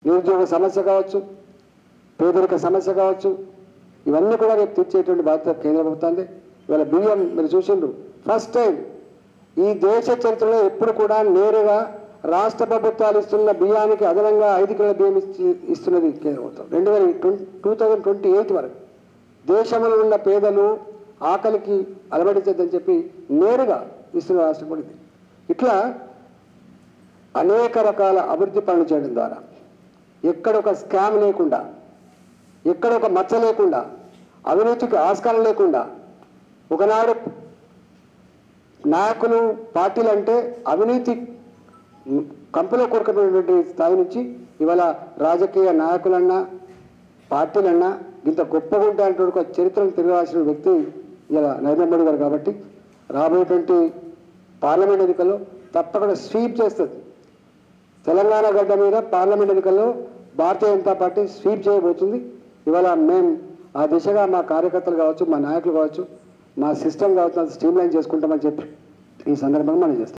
నిరుద్యోగ సమస్య కావచ్చు, పేదరిక సమస్య కావచ్చు, ఇవన్నీ కూడా రేపు తీర్చేటువంటి బాధ్యత కేంద్ర ప్రభుత్వాన్ని. ఇవాళ బియ్యం మీరు చూసిండ్రు, ఫస్ట్ టైం ఈ దేశ చరిత్రలో ఎప్పుడు కూడా నేరుగా రాష్ట్ర ప్రభుత్వాలు ఇస్తున్న బియ్యానికి అదనంగా 5 కిలోల బియ్యం ఇస్తున్నది కేంద్ర ప్రభుత్వం. 2028 వరకు దేశంలో ఉన్న పేదలు ఆకలికి అలవడించద్దని చెప్పి నేరుగా ఇస్తున్న రాష్ట్రం కూడా ఇది. ఇట్లా అనేక రకాల అభివృద్ధి పనులు చేయడం ద్వారా ఎక్కడ ఒక స్కామ్ లేకుండా, ఎక్కడ ఒక మచ్చ లేకుండా, అవినీతికి ఆస్కారం లేకుండా, ఒకనాడు నాయకులు పార్టీలు అంటే అవినీతి కంపులో కోరుకున్నటువంటి స్థాయి నుంచి ఇవాళ రాజకీయ నాయకులన్నా పార్టీలన్నా ఇంత గొప్పగా ఉంటాయంటే ఒక చరిత్రను తిరగాల్సిన వ్యక్తి ఇలా నరేంద్ర మోడీ గారు. కాబట్టి రాబోయేటువంటి పార్లమెంట్ ఎన్నికల్లో తప్పకుండా స్వీప్ చేస్తుంది. తెలంగాణ గడ్డ మీద పార్లమెంట్ ఎన్నికల్లో భారతీయ జనతా పార్టీ స్వీప్ చేయబోతుంది. ఇవాళ మేము ఆ దిశగా మా కార్యకర్తలు కావచ్చు, మా నాయకులు కావచ్చు, మా సిస్టమ్ కావచ్చు స్ట్రీమ్ లైన్ చేసుకుంటామని చెప్పి ఈ సందర్భంగా మనం చేస్తాం.